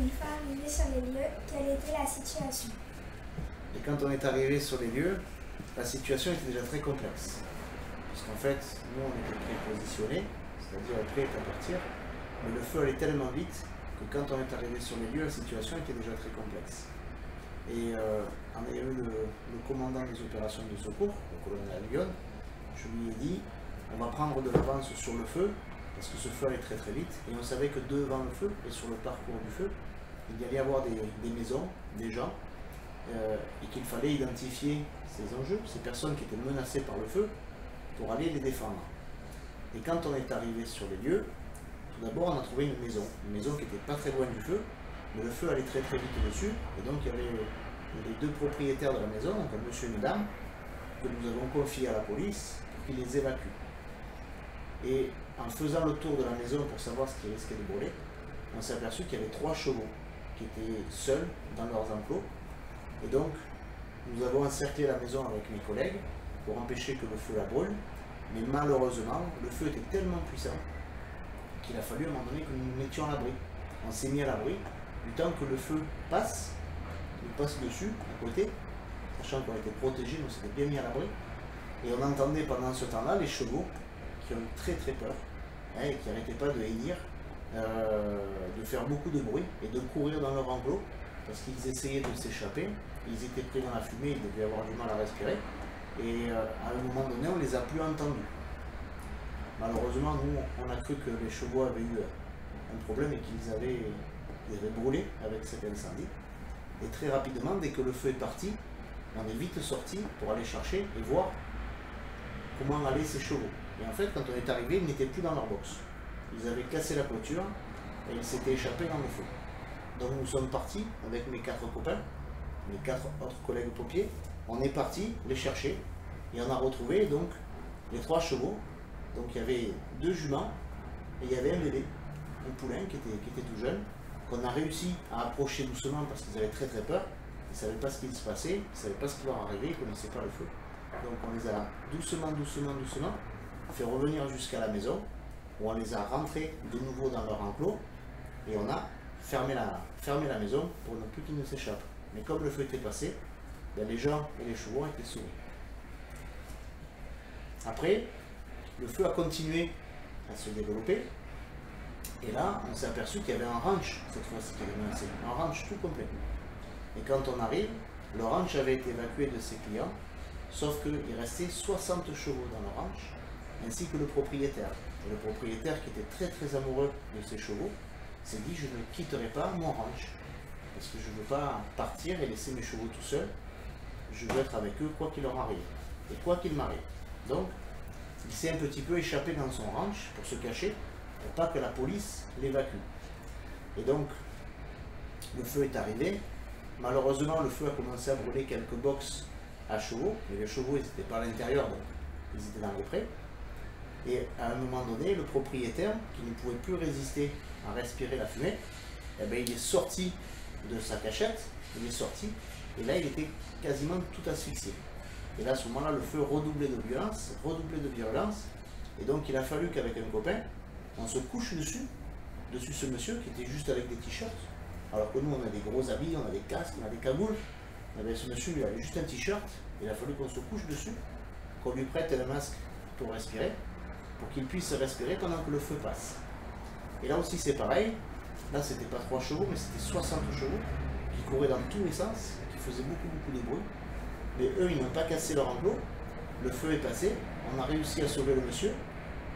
Une fois arrivé sur les lieux, quelle était la situation? Et quand on est arrivé sur les lieux, la situation était déjà très complexe. Parce qu'en fait, nous on était prépositionnés, c'est-à-dire prêts à partir, mais le feu allait tellement vite que quand on est arrivé sur les lieux, la situation était déjà très complexe. Et en ayant eu le commandant des opérations de secours, le colonel Lyon, je lui ai dit, on va prendre de l'avance sur le feu, parce que ce feu allait très très vite, et on savait que devant le feu, et sur le parcours du feu, il y allait y avoir des maisons, des gens, et qu'il fallait identifier ces enjeux, ces personnes qui étaient menacées par le feu, pour aller les défendre. Et quand on est arrivé sur les lieux, tout d'abord on a trouvé une maison qui n'était pas très loin du feu, mais le feu allait très très vite dessus, et donc il y avait les deux propriétaires de la maison, donc un monsieur et une dame, que nous avons confiés à la police pour qu'ils les évacuent. Et en faisant le tour de la maison pour savoir ce qui risquait de brûler, on s'est aperçu qu'il y avait 3 chevaux qui étaient seuls dans leurs enclos. Et donc, nous avons encerclé la maison avec mes collègues pour empêcher que le feu la brûle. Mais malheureusement, le feu était tellement puissant qu'il a fallu à un moment donné que nous nous mettions à l'abri. On s'est mis à l'abri du temps que le feu passe, nous passe dessus, à côté, sachant qu'on était protégés, nous s'était bien mis à l'abri. Et on entendait pendant ce temps-là les chevaux qui ont eu très très peur, hein, et qui n'arrêtaient pas de hennir, de faire beaucoup de bruit et de courir dans leur enclos parce qu'ils essayaient de s'échapper, ils étaient pris dans la fumée, ils devaient avoir du mal à respirer, et à un moment donné on ne les a plus entendus. Malheureusement nous on a cru que les chevaux avaient eu un problème et qu'ils avaient brûlé avec cet incendie, et très rapidement dès que le feu est parti, on est vite sorti pour aller chercher et voir comment allaient ces chevaux. Et en fait, quand on est arrivé, ils n'étaient plus dans leur box. Ils avaient cassé la clôture et ils s'étaient échappés dans le feu. Donc nous sommes partis avec mes 4 copains, mes 4 autres collègues pompiers. On est parti les chercher et on a retrouvé donc les 3 chevaux. Donc il y avait 2 juments et il y avait un bébé, un poulain qui était tout jeune, qu'on a réussi à approcher doucement parce qu'ils avaient très très peur. Ils ne savaient pas ce qui se passait, ils ne savaient pas ce qui leur arrivait, ils ne connaissaient pas le feu. Donc on les a doucement fait revenir jusqu'à la maison, où on les a rentrés de nouveau dans leur enclos, et on a fermé la maison pour ne plus qu'ils ne s'échappent. Mais comme le feu était passé, ben les gens et les chevaux étaient sauvés. Après, le feu a continué à se développer, et là on s'est aperçu qu'il y avait un ranch cette fois-ci qui avait menacé, un ranch tout complet. Et quand on arrive, le ranch avait été évacué de ses clients, sauf qu'il restait 60 chevaux dans le ranch, ainsi que le propriétaire. Et le propriétaire, qui était très très amoureux de ses chevaux, s'est dit: je ne quitterai pas mon ranch, parce que je ne veux pas partir et laisser mes chevaux tout seuls, je veux être avec eux quoi qu'il leur arrive, et quoi qu'il m'arrive. Donc, il s'est un petit peu échappé dans son ranch pour se cacher, pour pas que la police l'évacue. Et donc, le feu est arrivé. Malheureusement, le feu a commencé à brûler quelques boxes à chevaux, mais les chevaux ils n'étaient pas à l'intérieur, donc ils étaient dans les prés. Et à un moment donné, le propriétaire, qui ne pouvait plus résister à respirer la fumée, eh bien, il est sorti de sa cachette, il est sorti, et là il était quasiment tout asphyxié. Et là à ce moment-là, le feu redoublait de violence, et donc il a fallu qu'avec un copain, on se couche dessus ce monsieur qui était juste avec des t-shirts, alors que nous on a des gros habits, on a des casques, on a des cagoules. Eh bien, ce monsieur lui avait juste un t-shirt, il a fallu qu'on se couche dessus, qu'on lui prête un masque pour respirer, pour qu'il puisse respirer pendant que le feu passe. Et là aussi c'est pareil, là c'était pas 3 chevaux, mais c'était 60 chevaux qui couraient dans tous les sens, qui faisaient beaucoup de bruit. Mais eux ils n'ont pas cassé leur enclos, le feu est passé, on a réussi à sauver le monsieur,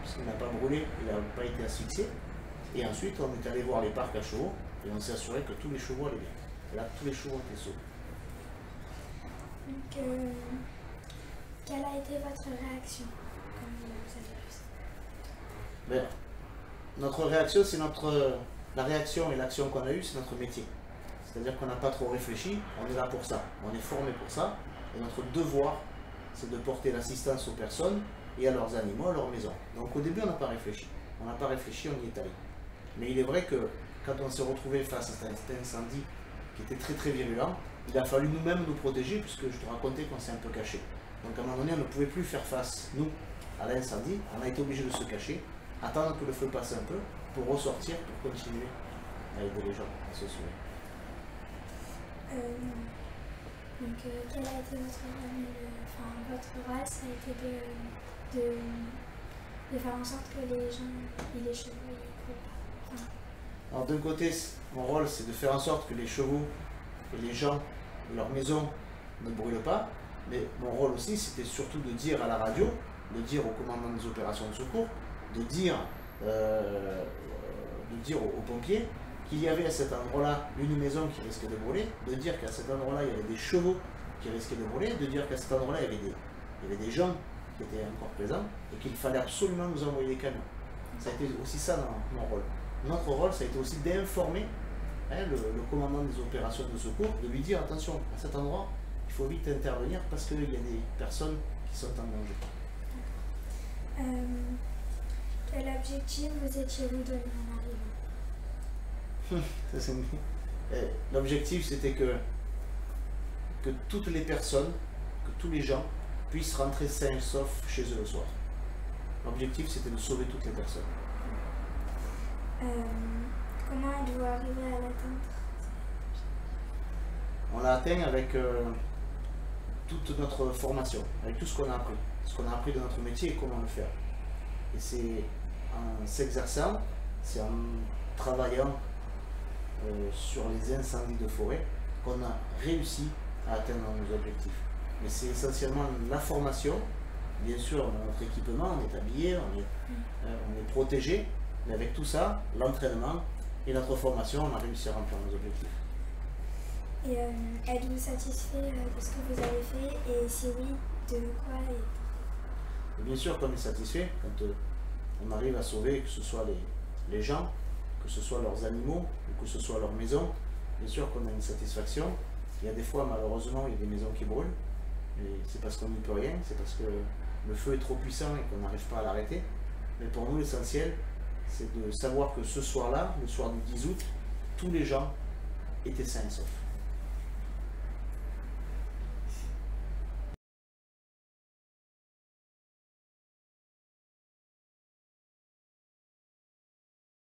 puisqu'il n'a pas brûlé, il n'a pas été asphyxié. Et ensuite on est allé voir les parcs à chevaux, et on s'est assuré que tous les chevaux allaient bien. Et là tous les chevaux étaient sauvés. Donc, quelle a été votre réaction quand vous avez vu ça? Ben, notre réaction, c'est la réaction et l'action qu'on a eue, c'est notre métier. C'est-à-dire qu'on n'a pas trop réfléchi, on est là pour ça, on est formé pour ça, et notre devoir, c'est de porter l'assistance aux personnes et à leurs animaux, à leur maison. Donc au début, on n'a pas réfléchi, on y est allé. Mais il est vrai que quand on s'est retrouvé face à cet incendie qui était très très virulent, il a fallu nous-mêmes nous protéger, puisque je te racontais qu'on s'est un peu caché. Donc à un moment donné, on ne pouvait plus faire face, nous, à l'incendie, on a été obligé de se cacher, attendre que le feu passe un peu, pour ressortir, pour continuer à aider les gens à se sauver. Quel a été votre rôle, ça a été de faire en sorte que les gens et les chevaux ne brûlent pas. Alors d'un côté, mon rôle c'est de faire en sorte que les chevaux et les gens de leur maison ne brûlent pas, mais mon rôle aussi c'était surtout de dire à la radio, de dire au commandant des opérations de secours, de dire aux pompiers qu'il y avait à cet endroit-là une maison qui risquait de brûler, de dire qu'à cet endroit-là il y avait des chevaux qui risquaient de brûler, de dire qu'à cet endroit-là il y avait des gens qui étaient encore présents et qu'il fallait absolument nous envoyer des camions. Ça a été aussi ça dans mon rôle. Notre rôle, ça a été aussi d'informer le commandant des opérations de secours, de lui dire attention, à cet endroit, il faut vite intervenir parce qu'il y a des personnes qui sont en danger. Quel objectif vous étiez-vous donné en arrivant? L'objectif, c'était que toutes les personnes, que tous les gens puissent rentrer sains et saufs chez eux le soir. L'objectif, c'était de sauver toutes les personnes. Comment êtes-vous arrivé à l'atteindre? On l'a atteint avec toute notre formation, avec tout ce qu'on a appris. Ce qu'on a appris de notre métier et comment le faire. Et c'est en s'exerçant, c'est en travaillant sur les incendies de forêt qu'on a réussi à atteindre nos objectifs. Mais c'est essentiellement la formation. Bien sûr, on a notre équipement, on est habillé, on est protégé, mais avec tout ça, l'entraînement et notre formation, on a réussi à remplir nos objectifs. Et êtes-vous satisfait de ce que vous avez fait? Et si oui, de quoi Et bien sûr qu'on est satisfait quand on arrive à sauver, que ce soit les gens, que ce soit leurs animaux, ou que ce soit leur maison. Bien sûr qu'on a une satisfaction. Il y a des fois, malheureusement, il y a des maisons qui brûlent. Et c'est parce qu'on n'y peut rien, c'est parce que le feu est trop puissant et qu'on n'arrive pas à l'arrêter. Mais pour nous, l'essentiel, c'est de savoir que ce soir-là, le soir du 10 août, tous les gens étaient sains et saufs.